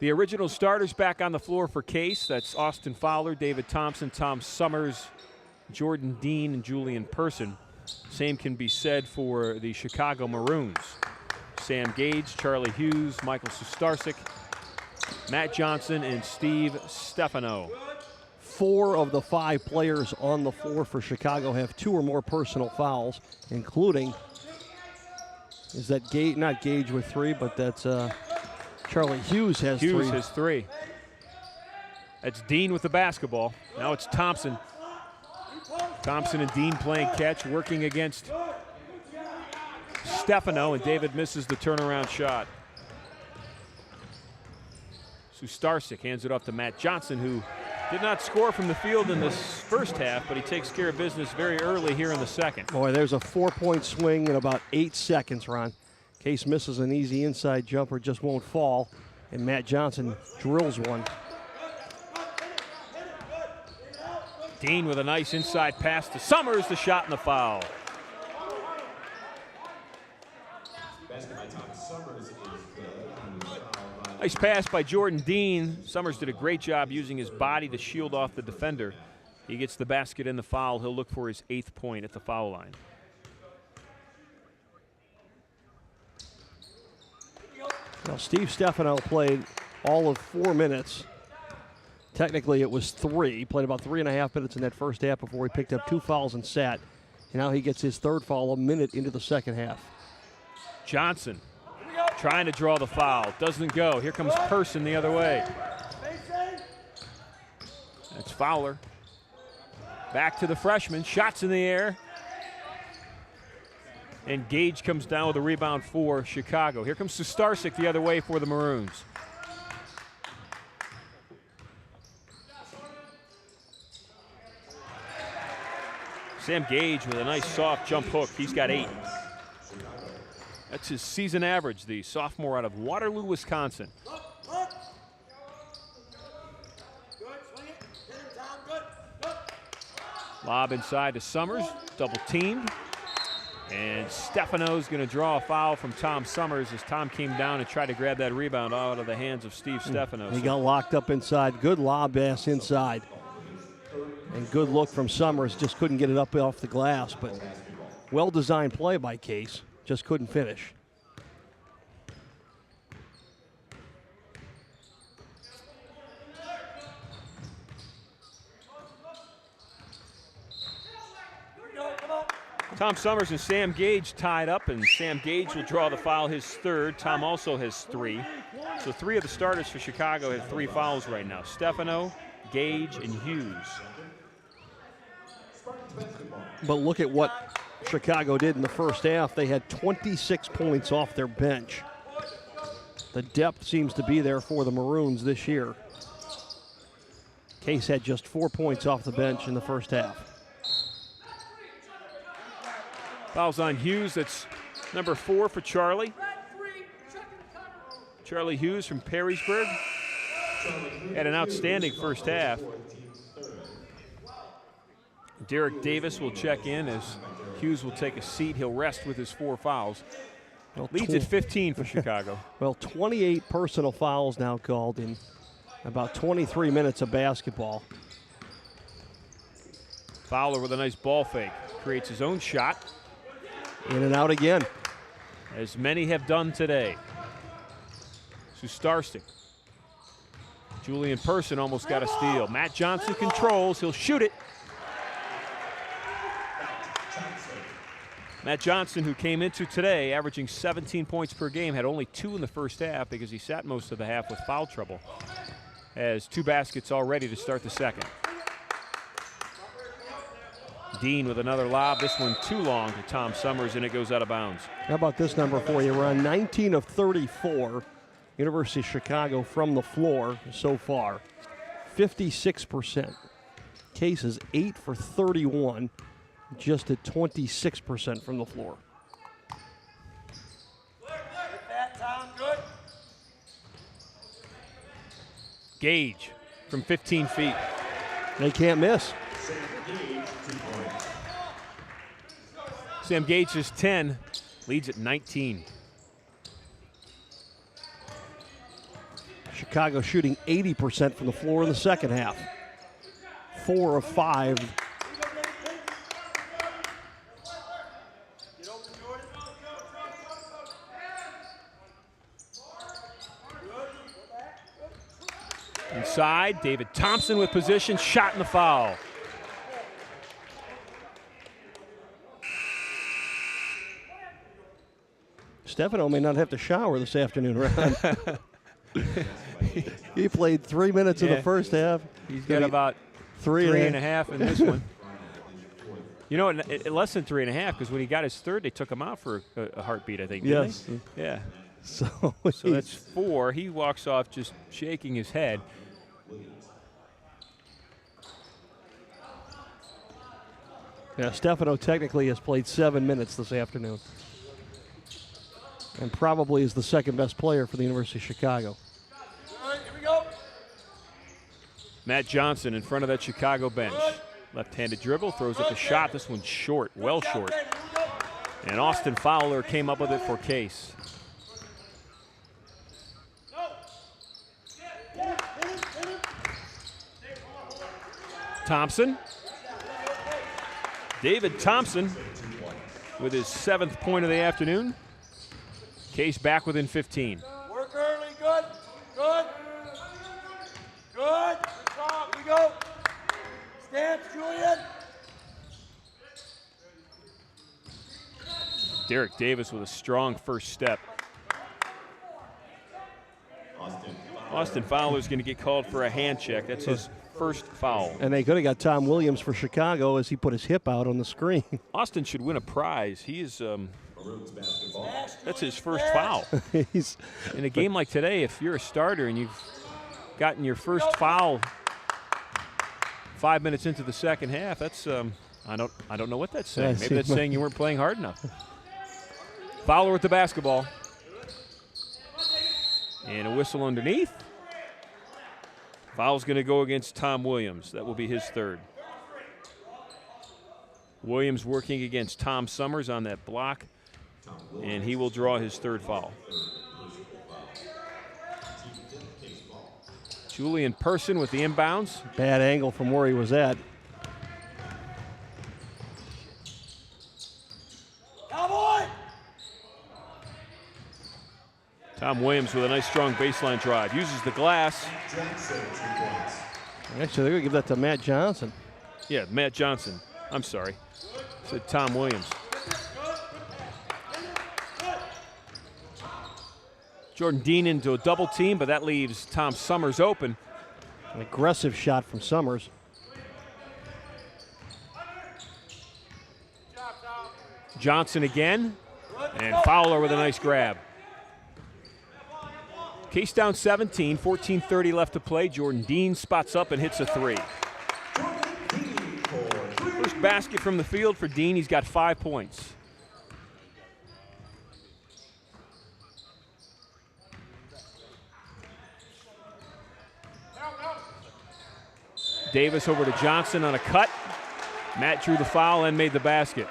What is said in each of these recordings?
The original starters back on the floor for Case. That's Austin Fowler, David Thompson, Tom Summers, Jordan Dean, and Julian Person. Same can be said for the Chicago Maroons. Sam Gage, Charlie Hughes, Michael Sustarsik, Matt Johnson, and Steve Stefano. 4 of the 5 players on the floor for Chicago have 2 or more personal fouls, including, is that Gage, not Gage with 3, but that's Charlie Hughes has 3. Hughes has 3. That's Dean with the basketball. Now it's Thompson. Thompson and Dean playing catch, working against Stefano, and David misses the turnaround shot. Sustarsik hands it off to Matt Johnson, who did not score from the field in this first half, but he takes care of business very early here in the second. Boy, there's a 4-point swing in about 8 seconds, Ron. Case misses an easy inside jumper, just won't fall, and Matt Johnson drills one. Dean with a nice inside pass to Summers, the shot and the foul. Nice pass by Jordan Dean. Summers did a great job using his body to shield off the defender. He gets the basket and the foul. He'll look for his 8th point at the foul line. Now, Steve Stefano played all of 4 minutes. Technically, it was 3. He played about 3.5 minutes in that first half before he picked up 2 fouls and sat. And now he gets his 3rd foul a minute into the second half. Johnson trying to draw the foul. Doesn't go. Here comes Person the other way. That's Fowler. Back to the freshman. Shots in the air. And Gage comes down with a rebound for Chicago. Here comes Sustarsik the other way for the Maroons. Sam Gage with a nice soft jump hook. He's got 8. That's his season average, the sophomore out of Waterloo, Wisconsin. Lob inside to Summers, double teamed. And Stefano's going to draw a foul from Tom Summers as Tom came down and tried to grab that rebound out of the hands of Steve Stefano. He got locked up inside. Good lob pass inside. And good look from Summers. Just couldn't get it up off the glass. But well-designed play by Case. Just couldn't finish. Tom Summers and Sam Gage tied up, and Sam Gage will draw the foul, his 3rd. Tom also has 3. So 3 of the starters for Chicago have 3 fouls right now. Stefano, Gage, and Hughes. But look at what Chicago did in the first half. They had 26 points off their bench. The depth seems to be there for the Maroons this year. Case had just 4 points off the bench in the first half. Fouls on Hughes. That's number 4 for Charlie. Charlie Hughes from Perrysburg had an outstanding first half. Derek Davis will check in as Hughes will take a seat. He'll rest with his 4 fouls. Well, leads at 15 for Chicago. Well, 28 personal fouls now called in about 23 minutes of basketball. Fowler with a nice ball fake. Creates his own shot. In and out again. As many have done today. Sustarsik. Julian Person almost got a steal. Matt Johnson controls. He'll shoot it. Matt Johnson, who came into today averaging 17 points per game, had only 2 in the first half because he sat most of the half with foul trouble. Has 2 baskets already to start the second. Dean with another lob. This one too long to Tom Summers, and it goes out of bounds. How about this number for you, Ron? 19 of 34. University of Chicago from the floor so far. 56%. Case is 8 for 31. Just at 26% from the floor. Gage from 15 feet. They can't miss. Sam Gage is 10, leads at 19. Chicago shooting 80% from the floor in the second half. 4 of 5. Inside, David Thompson with position, shot in the foul. Stefano may not have to shower this afternoon, Ron. He played 3 minutes in the first half. He's got about three and a half in this one. You know, less than 3.5, because when he got his third, they took him out for a heartbeat, I think, didn't yes. they? Yeah. So that's 4. He walks off just shaking his head. Yeah, Stefano technically has played 7 minutes this afternoon. And probably is the second best player for the University of Chicago. All right, here we go. Matt Johnson in front of that Chicago bench. Left-handed dribble, throws up a shot. This one's short, well short. And Austin Fowler came up with it for Case. Thompson. David Thompson with his 7th point of the afternoon. Case back within 15. Work early, good, good. Good, good job, we go. Stance, Julian. Derek Davis with a strong first step. Austin Fowler's going to get called for a hand check. That's his first foul. And they could have got Tom Williams for Chicago as he put his hip out on the screen. Austin should win a prize. He is, that's his first foul. He's in a game like today, if you're a starter and you've gotten your first foul 5 minutes into the second half, that's I don't know what that's saying. Maybe that's saying you weren't playing hard enough. Fowler with the basketball. And a whistle underneath. Foul's going to go against Tom Williams. That will be his third. Williams working against Tom Summers on that block, and he will draw his third foul. Julian Person with the inbounds. Bad angle from where he was at. Cowboy! Tom Williams with a nice strong baseline drive. Uses the glass. Actually, they're going to give that to Matt Johnson. Yeah, Matt Johnson. I'm sorry. I said Tom Williams. Jordan Dean into a double team, but that leaves Tom Summers open. An aggressive shot from Summers. Johnson again, and Fowler with a nice grab. Case down 17, 14:30 left to play. Jordan Dean spots up and hits a 3. First basket from the field for Dean. He's got 5 points. Davis over to Johnson on a cut. Matt drew the foul and made the basket.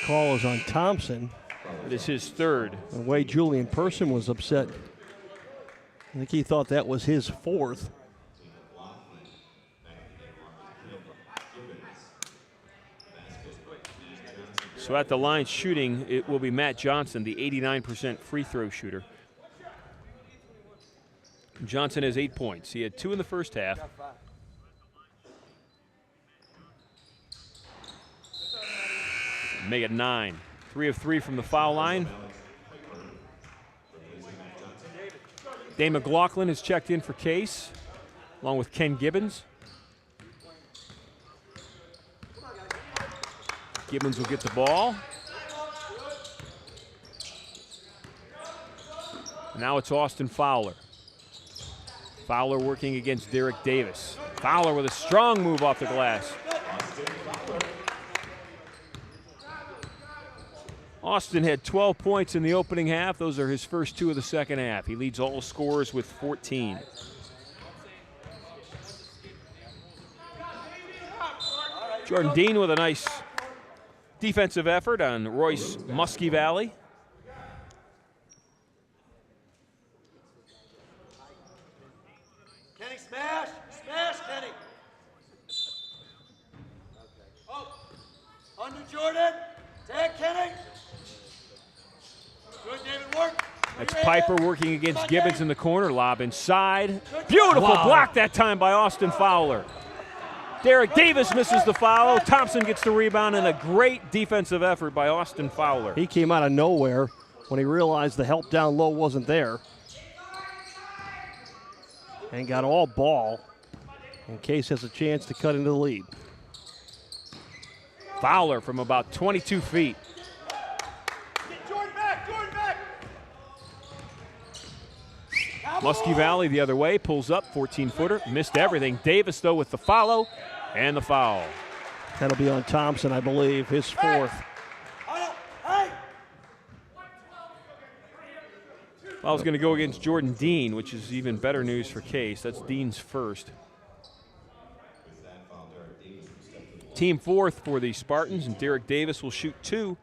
Call is on Thompson. It is his third. The way Julian Person was upset, I think he thought that was his 4th. So at the line shooting, it will be Matt Johnson, the 89% free throw shooter. Johnson has 8 points. He had 2 in the first half. Make it 9. 3 of 3 from the foul line. Dave McLaughlin has checked in for Case, along with Ken Gibbons. Gibbons will get the ball. Now it's Austin Fowler. Fowler working against Derek Davis. Fowler with a strong move off the glass. Austin had 12 points in the opening half. Those are his first 2 of the second half. He leads all scorers with 14. Jordan Dean with a nice Defensive effort on Royce Muskie Valley. Kenny, smash! Smash, Kenny! Oh! Under Jordan! Tag, Kenny! Good, David, work! That's Piper working against Gibbons in the corner. Lob inside. Beautiful block that time by Austin Fowler. Derek Davis misses the foul. Thompson gets the rebound, and a great defensive effort by Austin Fowler. He came out of nowhere when he realized the help down low wasn't there. And got all ball. And Case has a chance to cut into the lead. Fowler from about 22 feet. Get Jordan back! Jordan back! Muskie Valley the other way, pulls up, 14-footer, missed everything. Davis, though, with the follow and the foul. That'll be on Thompson, I believe, his fourth. Hey! Foul's going to go against Jordan Dean, which is even better news for Case. That's Dean's first. Team fourth for the Spartans, and Derek Davis will shoot 2.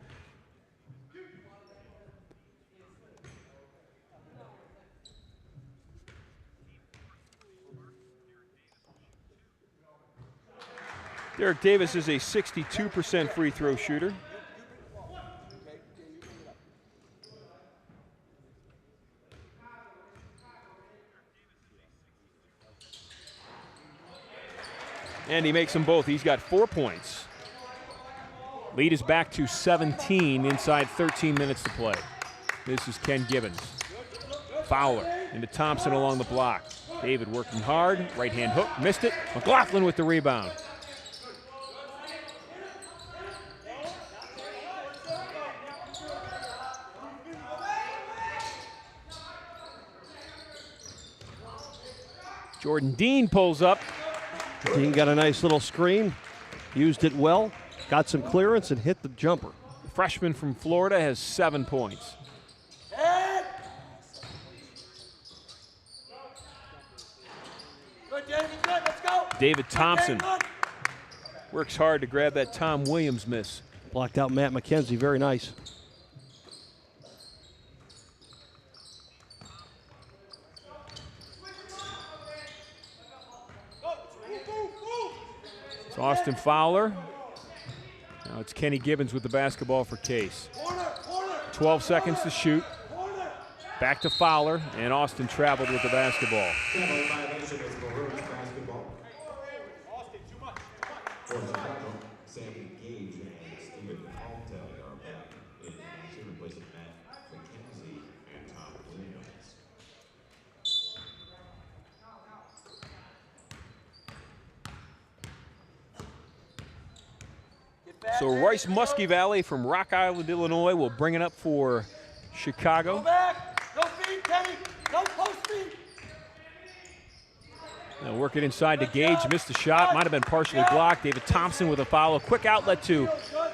Derek Davis is a 62% free throw shooter. And he makes them both. He's got 4 points. Lead is back to 17 inside 13 minutes to play. This is Ken Gibbons. Fowler into Thompson along the block. David working hard. Right-hand hook. Missed it. McLaughlin with the rebound. Jordan Dean pulls up. Dean got a nice little screen, used it well, got some clearance, and hit the jumper. The freshman from Florida has 7 points. Good, David, good, let's go! David Thompson works hard to grab that Tom Williams miss. Blocked out Matt McKenzie, very nice. It's Austin Fowler. Now it's Kenny Gibbons with the basketball for Case. 12 seconds to shoot. Back to Fowler, and Austin traveled with the basketball. So Royce Muskie Valley from Rock Island, Illinois will bring it up for Chicago. Go back! No feed, Kenny! No post feed! They'll work it inside to Gage, missed the shot, might have been partially blocked. David Thompson with a foul. A quick outlet to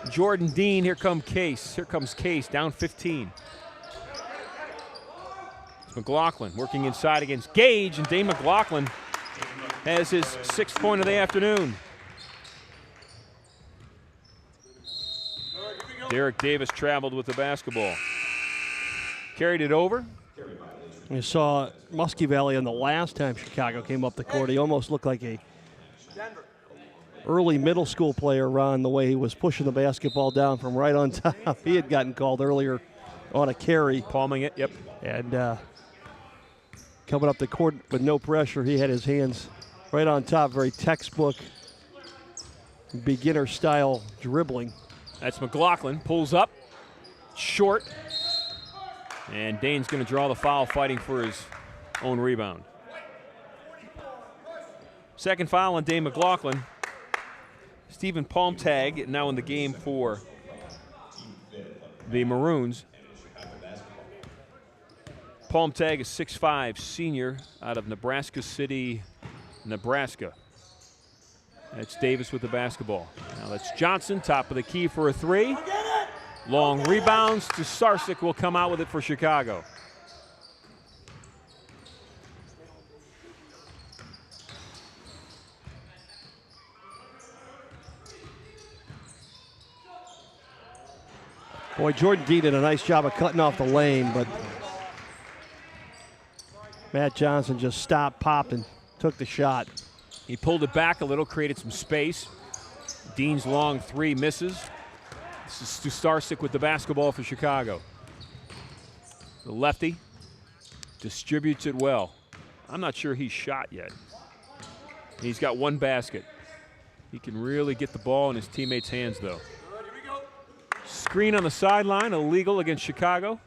Jordan Dean. Here comes Case. Here comes Case, down 15. It's McLaughlin working inside against Gage, and Dane McLaughlin has his 6th point of the afternoon. Derek Davis traveled with the basketball. Carried it over. You saw Muskie Valley on the last time Chicago came up the court. He almost looked like a early middle school player, Ron, the way he was pushing the basketball down from right on top. He had gotten called earlier on a carry. Palming it, yep. And coming up the court with no pressure, he had his hands right on top, very textbook, beginner-style dribbling. That's McLaughlin, pulls up, short, and Dane's going to draw the foul, fighting for his own rebound. Second foul on Dane McLaughlin. Stephen Palmtag now in the game for the Maroons. Palmtag is 6'5", senior out of Nebraska City, Nebraska. That's Davis with the basketball. Now that's Johnson, top of the key for a 3. Long rebounds to Sarsic, will come out with it for Chicago. Boy, Jordan Dean did a nice job of cutting off the lane, but Matt Johnson just stopped, popped, and took the shot. He pulled it back a little, created some space. Dean's long three misses. This is Stu Starsick with the basketball for Chicago. The lefty distributes it well. I'm not sure he's shot yet. He's got one basket. He can really get the ball in his teammates' hands, though. Screen on the sideline, illegal against Chicago.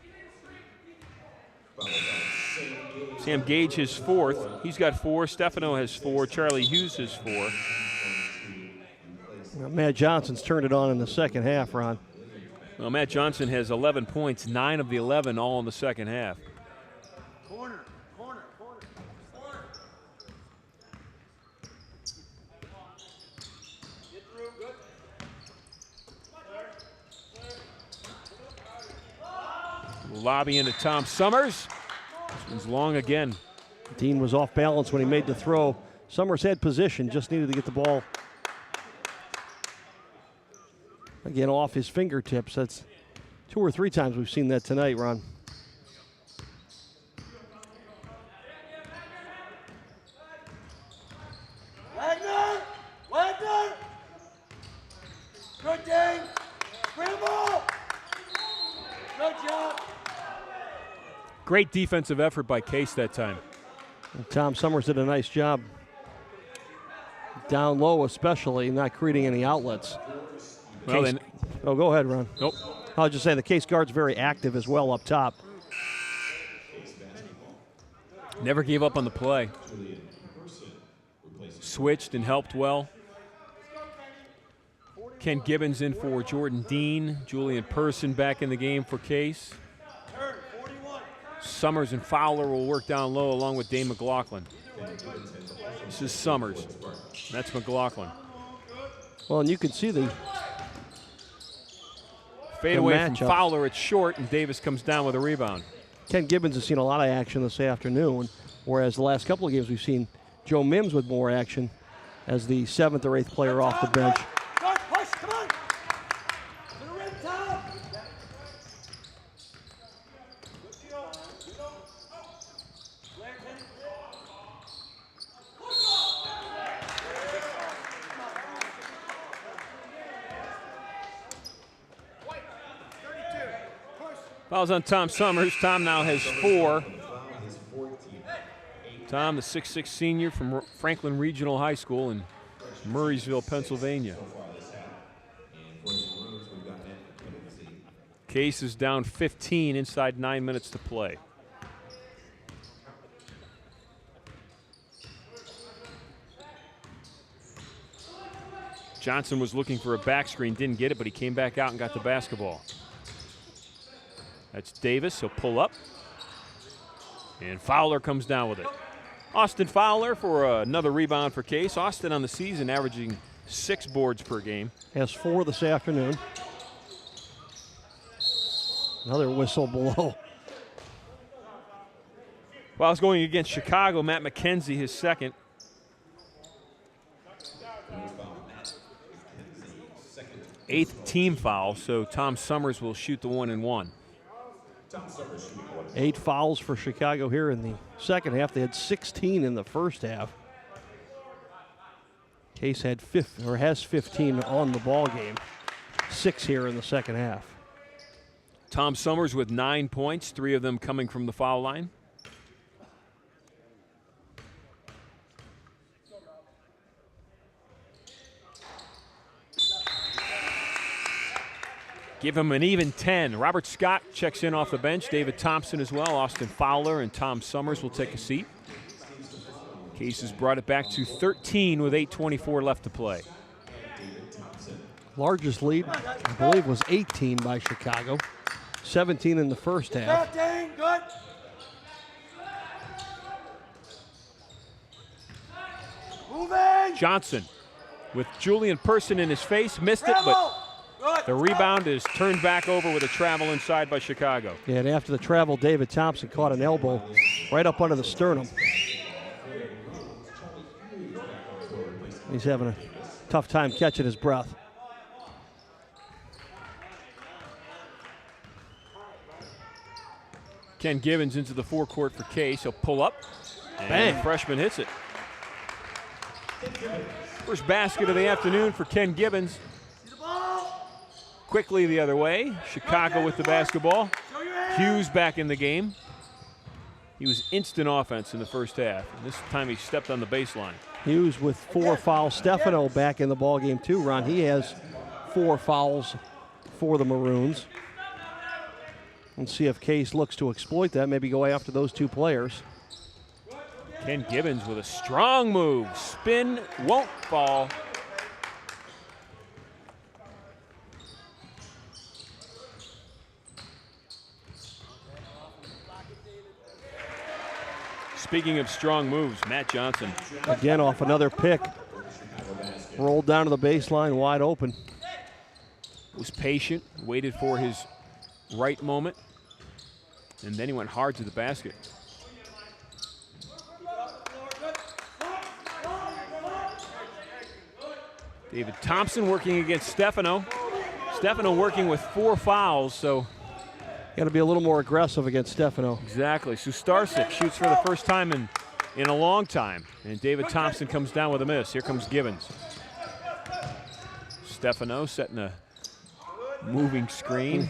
Sam Gage his fourth. He's got 4. Stefano has 4. Charlie Hughes has 4. Well, Matt Johnson's turned it on in the second half, Ron. Well, Matt Johnson has 11 points, 9 of the 11 all in the second half. Corner, corner, corner, corner. Get through, good. Lobby into Tom Summers. This one's long again. Dean was off balance when he made the throw. Summers had position, just needed to get the ball again off his fingertips. That's 2 or 3 times we've seen that tonight, Ron. Wagner! Wagner! Good game! Scramble! Good job! Great defensive effort by Case that time. And Tom Summers did a nice job down low, especially not creating any outlets. Well, Case, oh, go ahead, Ron. Nope. I was just saying the Case guard's very active as well up top. Never gave up on the play. Switched and helped well. Ken Gibbons in for Jordan Dean. Julian Person back in the game for Case. Summers and Fowler will work down low along with Dane McLaughlin. This is Summers. That's McLaughlin. Well, and you can see the fade away from matchup. Fowler. It's short, and Davis comes down with a rebound. Ken Gibbons has seen a lot of action this afternoon, whereas the last couple of games we've seen Joe Mims with more action as the 7th or 8th player off the bench. Start, push, come on! To the rim, Tom! Fouls on Tom Summers. Tom now has 4. Tom, the 6'6" senior from Franklin Regional High School in Murraysville, Pennsylvania. Case is down 15 inside 9 minutes to play. Johnson was looking for a back screen, didn't get it, but he came back out and got the basketball. That's Davis, he'll pull up. And Fowler comes down with it. Austin Fowler for another rebound for Case. Austin on the season averaging 6 boards per game. Has 4 this afternoon. Another whistle below. Fouls going against Chicago. Matt McKenzie, his second. Eighth team foul, so Tom Summers will shoot the 1-and-1. 8 fouls for Chicago here in the second half. They had 16 in the first half. Case had has 15 on the ball game. 6 here in the second half. Tom Summers with 9 points, 3 of them coming from the foul line. Give him an even 10. Robert Scott checks in off the bench. David Thompson as well. Austin Fowler and Tom Summers will take a seat. Case has brought it back to 13 with 8:24 left to play. Largest lead, I believe, was 18 by Chicago. 17 in the first half. Dane, good. Moving. Johnson with Julian Person in his face. Missed it, but Travel. Good. the rebound is turned back over with a travel inside by Chicago. Yeah, and after the travel, David Thompson caught an elbow right up under the sternum. He's having a tough time catching his breath. Ken Gibbons into the forecourt for Case. He'll pull up, and Bang. the freshman hits it. First basket of the afternoon for Ken Gibbons. Quickly the other way. Chicago with the basketball. Hughes back in the game. He was instant offense in the first half. And this time he stepped on the baseline. Hughes with 4 fouls. Stefano back in the ball game too, Ron. He has 4 fouls for the Maroons. Let's see if Case looks to exploit that, maybe go after those 2 players. Ken Gibbons with a strong move. Spin, won't fall. Speaking of strong moves, Matt Johnson. Again off another pick. Rolled down to the baseline, wide open. Was patient, waited for his right moment, and then he went hard to the basket. David Thompson working against Stefano. Stefano working with 4 fouls, so. Got to be a little more aggressive against Stefano. Exactly. Sustarsik shoots for the first time in a long time, and David Thompson comes down with a miss. Here comes Gibbons. Stefano setting a moving screen.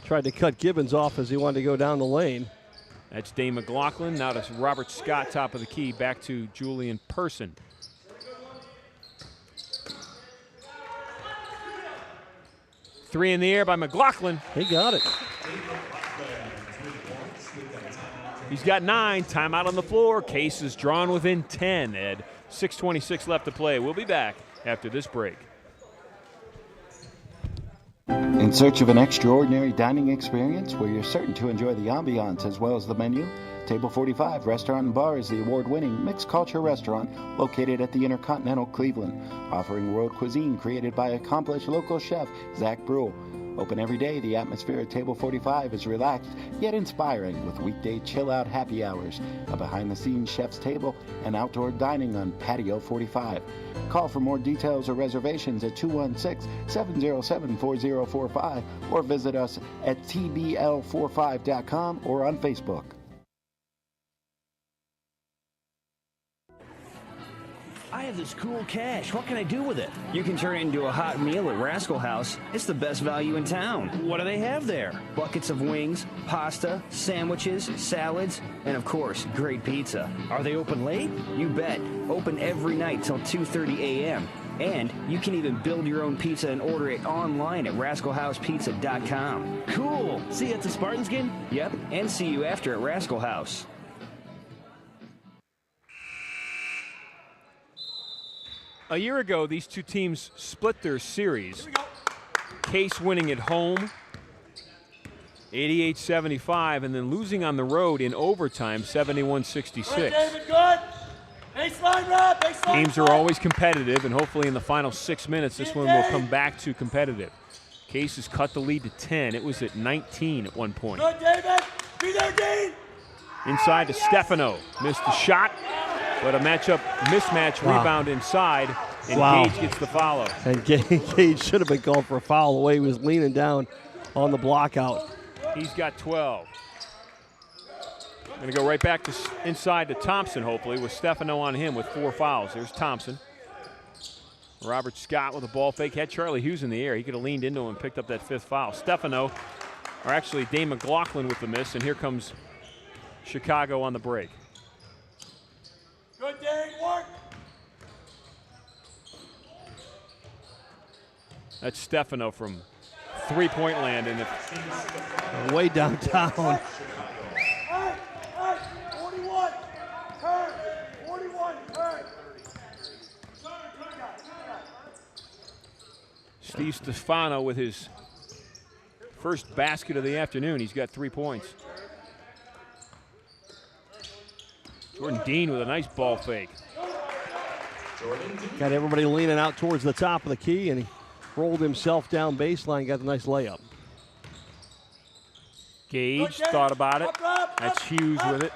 Tried to cut Gibbons off as he wanted to go down the lane. That's Dane McLaughlin. Now to Robert Scott, top of the key. Back to Julian Person. Three in the air by McLaughlin. He got it. He's got 9. Timeout on the floor. Case is drawn within 10, Ed. 6:26 left to play. We'll be back after this break. In search of an extraordinary dining experience where you're certain to enjoy the ambiance as well as the menu? Table 45 Restaurant and Bar is the award-winning mixed culture restaurant located at the Intercontinental Cleveland, offering world cuisine created by accomplished local chef Zach Brule. Open every day, the atmosphere at Table 45 is relaxed yet inspiring with weekday chill-out happy hours, a behind-the-scenes chef's table, and outdoor dining on Patio 45. Call for more details or reservations at 216-707-4045 or visit us at tbl45.com or on Facebook. I have this cool cash. What can I do with it? You can turn it into a hot meal at Rascal House. It's the best value in town. What do they have there? Buckets of wings, pasta, sandwiches, salads, and of course, great pizza. Are they open late? You bet. Open every night till 2:30 a.m. And you can even build your own pizza and order it online at rascalhousepizza.com. Cool. See you at the Spartans game? Yep, and see you after at Rascal House. A year ago, these two teams split their series. Case winning at home, 88-75, and then losing on the road in overtime, 71-66. David, good. Baseline, Rob. Baseline. Games are always competitive, and hopefully in the final 6 minutes, this one will come back to competitive. Case has cut the lead to 10. It was at 19 at one point. Good, David. Be there, Dean. Inside to Stefano. Missed the shot, but a mismatch rebound inside, and Gage gets the follow. And Gage should have been called for a foul the way he was leaning down on the block out. He's got 12. Going to go right back to inside to Thompson, hopefully, with Stefano on him with 4 fouls. There's Thompson. Robert Scott with a ball fake. Had Charlie Hughes in the air. He could have leaned into him and picked up that 5th foul. Stefano, or actually Dane McLaughlin with the miss, and here comes Chicago on the break. Good, Dane. Work. That's Stefano from three-point land, and way downtown. Hey, 41. Turn. 41. Turn. Steve Stefano with his first basket of the afternoon. He's got 3 points. Jordan Dean with a nice ball fake. Got everybody leaning out towards the top of the key, and he rolled himself down baseline, got the nice layup. Gage thought about it. That's Hughes with it.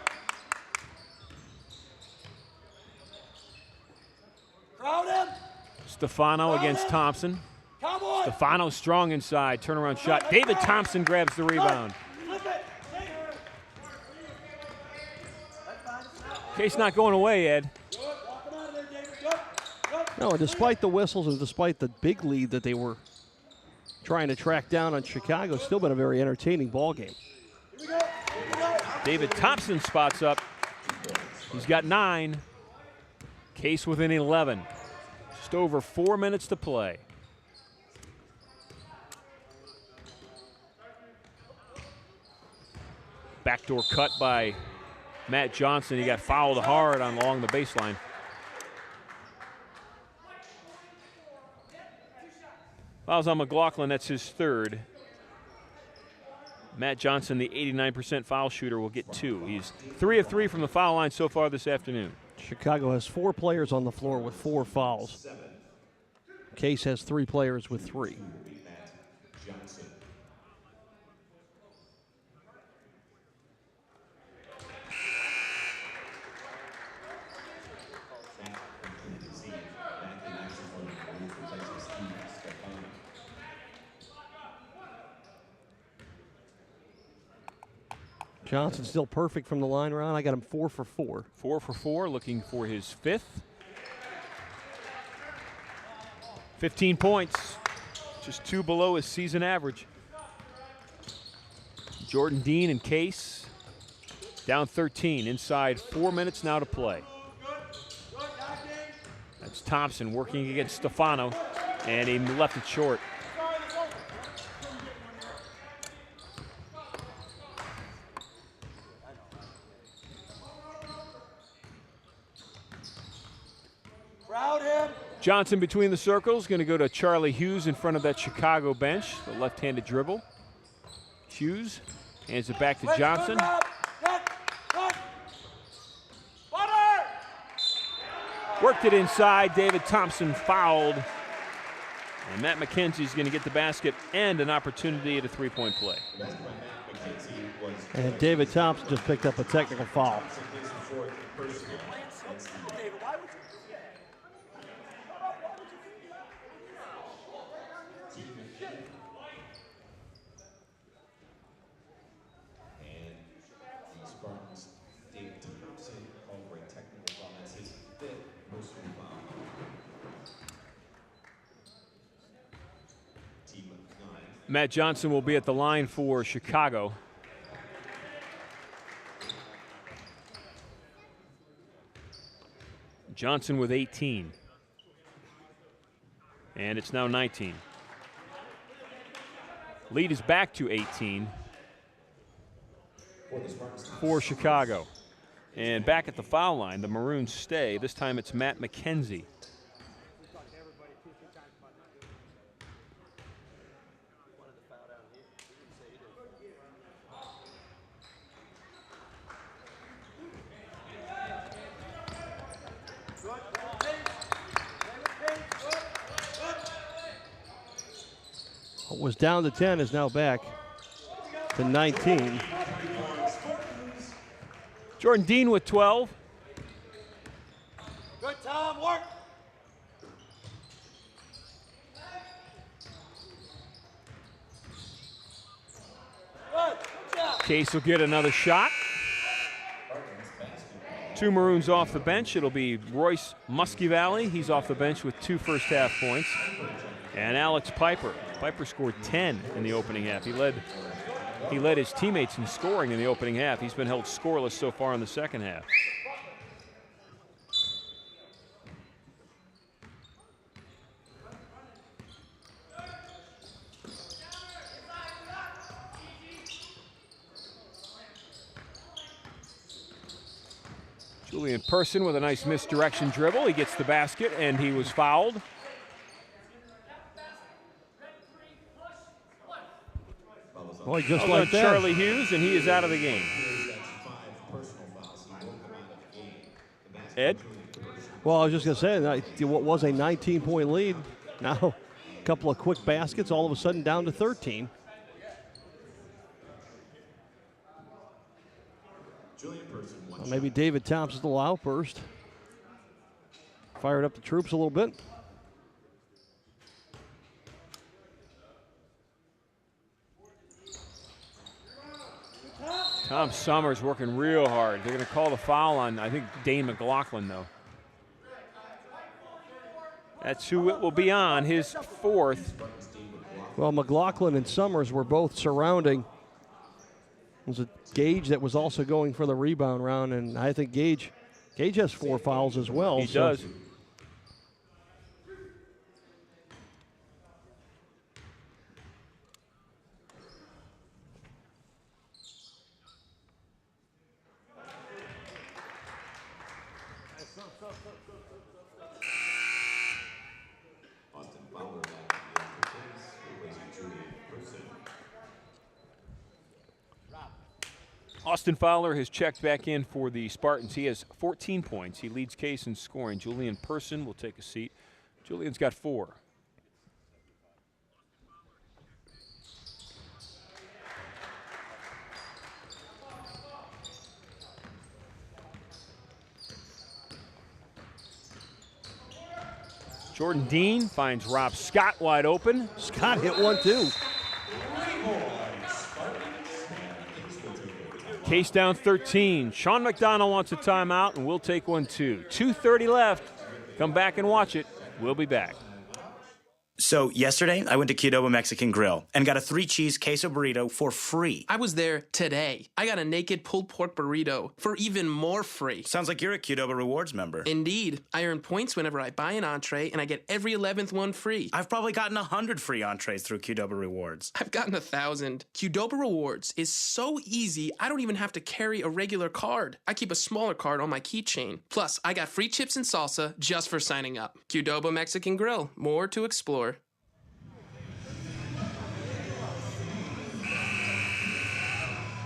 Crowd him. Stefano against Thompson. Cowboy. Stefano strong inside, turnaround shot. David Thompson grabs the rebound. Flip it. Case not going away, Ed. No, despite the whistles and despite the big lead that they were trying to track down on Chicago, it's still been a very entertaining ball game. David Thompson spots up. He's got 9. Case within 11. Just over 4 minutes to play. Backdoor cut by Matt Johnson. He got fouled hard along the baseline. Fouls on McLaughlin, that's his 3rd. Matt Johnson, the 89% foul shooter, will get 2. He's 3 of 3 from the foul line so far this afternoon. Chicago has 4 players on the floor with 4 fouls. Case has 3 players with 3. Johnson still perfect from the line, Ron. I got him 4 for 4. 4 for 4, looking for his 5th. 15 points, just 2 below his season average. Jordan Dean and Case down 13, inside 4 minutes now to play. That's Thompson working against Stefano, and he left it short. Johnson between the circles, going to go to Charlie Hughes in front of that Chicago bench, the left-handed dribble. Hughes hands it back to Johnson. Worked it inside, David Thompson fouled. And Matt McKenzie's going to get the basket and an opportunity at a 3-point play. And David Thompson just picked up a technical foul. Matt Johnson will be at the line for Chicago. Johnson with 18. And it's now 19. Lead is back to 18 for Chicago. And back at the foul line, the Maroons stay. This time it's Matt McKenzie. What was down to 10 is now back to 19. Jordan Dean with 12. Good, Tom, work. Good job. Case will get another shot. 2 Maroons off the bench. It'll be Royce Muskie-Valley. He's off the bench with 2 first-half points. And Alex Piper. Piper scored 10 in the opening half. He led his teammates in scoring in the opening half. He's been held scoreless so far in the second half. Julian Person with a nice misdirection dribble. He gets the basket, and he was fouled. Boy, just like that. Charlie Hughes, and he is out of the game. Ed? Well, I was just going to say, what was a 19-point lead, now a couple of quick baskets, all of a sudden down to 13. Well, maybe David Thompson's a little outburst. Fired up the troops a little bit. Tom Summers working real hard. They're going to call the foul on, I think, Dane McLaughlin, though. That's who it will be on, his fourth. Well, McLaughlin and Summers were both surrounding. It was a Gage that was also going for the rebound round, and I think Gage has 4 fouls as well. He does. Austin Fowler has checked back in for the Spartans. He has 14 points. He leads Case in scoring. Julian Person will take a seat. Julian's got 4. Jordan Dean finds Rob Scott wide open. Scott hit one too. Case down 13. Sean McDonald wants a timeout, and we'll take one too. 2:30 left. Come back and watch it. We'll be back. So yesterday, I went to Qdoba Mexican Grill and got a 3-cheese queso burrito for free. I was there today. I got a naked pulled pork burrito for even more free. Sounds like you're a Qdoba Rewards member. Indeed. I earn points whenever I buy an entree, and I get every 11th one free. I've probably gotten 100 free entrees through Qdoba Rewards. I've gotten 1,000. Qdoba Rewards is so easy, I don't even have to carry a regular card. I keep a smaller card on my keychain. Plus, I got free chips and salsa just for signing up. Qdoba Mexican Grill. More to explore.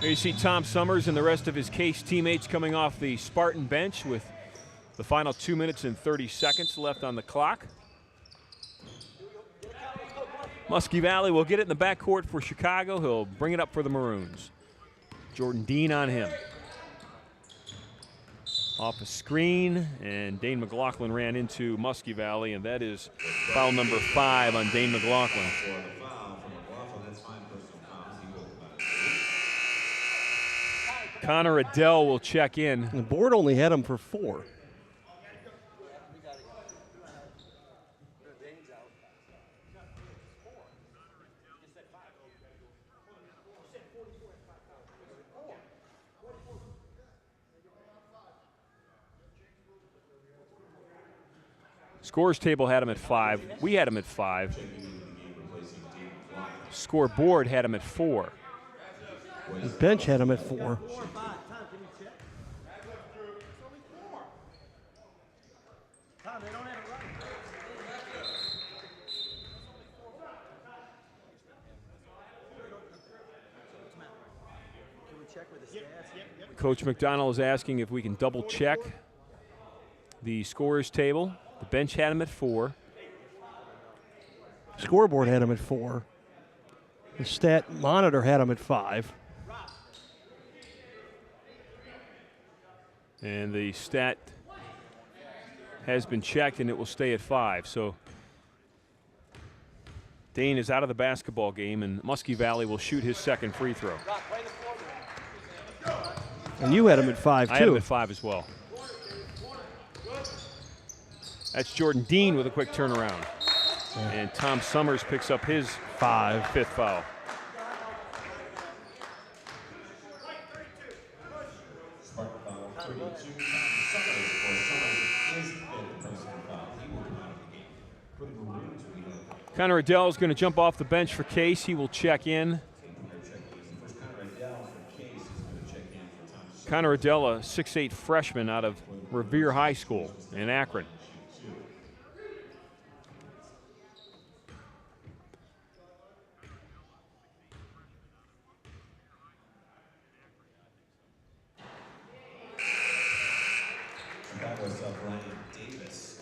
Here you see Tom Summers and the rest of his Case teammates coming off the Spartan bench with the final 2 minutes and 30 seconds left on the clock. Muskie Valley will get it in the backcourt for Chicago. He'll bring it up for the Maroons. Jordan Dean on him. Off a screen, and Dane McLaughlin ran into Muskie Valley, and that is foul number 5 on Dane McLaughlin. Connor Adell will check in. The board only had him for 4. Scores table had him at 5. We had him at 5. Scoreboard had him at 4. The bench had him at 4. Coach McDonald is asking if we can double check the scorers table. The bench had him at 4. Scoreboard had him at 4. The stat monitor had him at 5. And the stat has been checked, and it will stay at 5. So Dane is out of the basketball game, and Muskie Valley will shoot his second free throw. And you had him at 5, too. I had him at 5 as well. That's Jordan Dean with a quick turnaround. Yeah. And Tom Summers picks up his 5th foul. Connor Adell is going to jump off the bench for Case. He will check in. Connor Adell, a 6'8" freshman out of Revere High School in Akron. That was Brian Davis.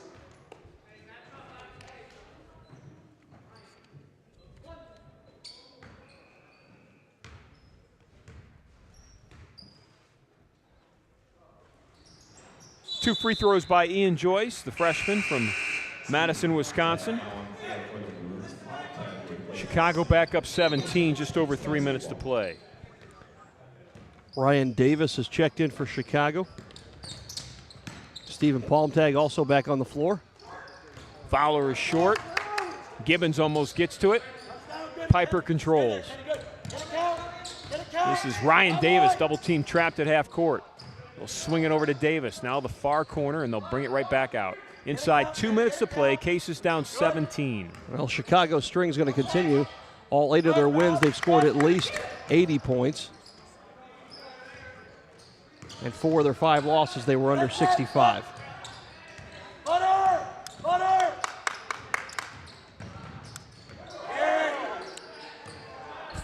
Two free throws by Ian Joyce, the freshman from Madison, Wisconsin. Chicago back up 17, just over 3 minutes to play. Ryan Davis has checked in for Chicago. Stephen Palmtag also back on the floor. Fowler is short. Gibbons almost gets to it. Piper controls. This is Ryan Davis, double team trapped at half court. They'll swing it over to Davis. Now the far corner, and they'll bring it right back out. Inside 2 minutes to play, Case is down 17. Well, Chicago's string's going to continue. All 8 of their wins, they've scored at least 80 points. And 4 of their 5 losses, they were under 65.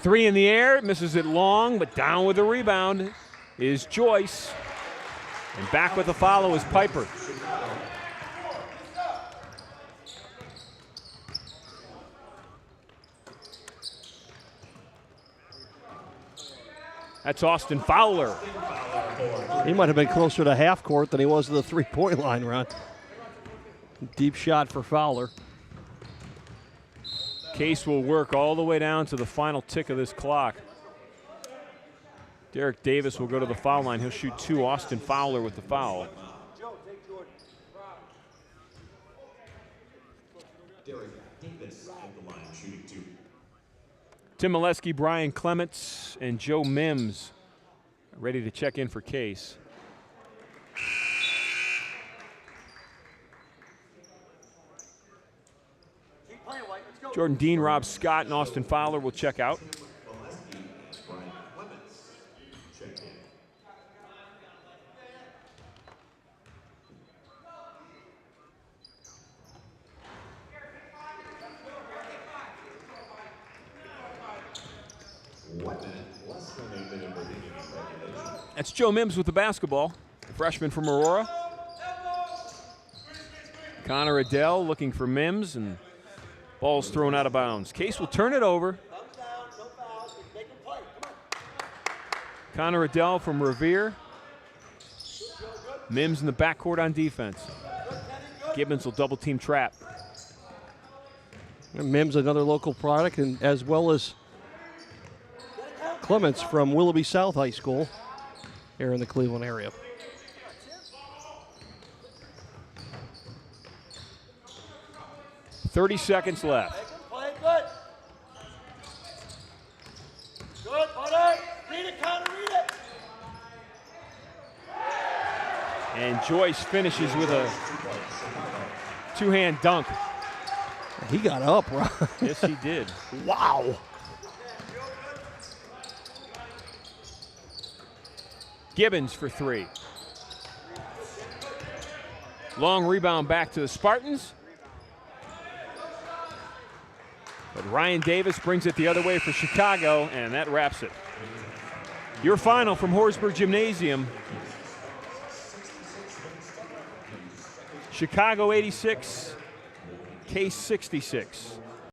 Three in the air, misses it long, but down with the rebound is Joyce. And back with the follow is Piper. That's Austin Fowler. He might have been closer to half court than he was to the three-point line, Ron. Deep shot for Fowler. Case will work all the way down to the final tick of this clock. Derek Davis will go to the foul line. He'll shoot 2. Austin Fowler with the foul. Derek Davis at the line, shooting 2. Tim Molesky, Brian Clements, and Joe Mims ready to check in for Case. Jordan Dean, Rob Scott, and Austin Fowler will check out. Brian Clements checked in. Less than a minute remaining in regulation. That's Joe Mims with the basketball, the freshman from Aurora. Connor Adell looking for Mims, and ball's thrown out of bounds. Case will turn it over. Connor Adell from Revere. Mims in the backcourt on defense. Gibbons will double team trap. And Mims, another local product, and as well as Clements from Willoughby South High School here in the Cleveland area. .30 seconds left. Play good. Good, buddy. Read it, Connor, read it. And Joyce finishes with a two-hand dunk. He got up, right? Yes, he did. Wow. Gibbons for 3. Long rebound back to the Spartans. But Ryan Davis brings it the other way for Chicago, and that wraps it. Your final from Horsburgh Gymnasium. Chicago 86, Case 66.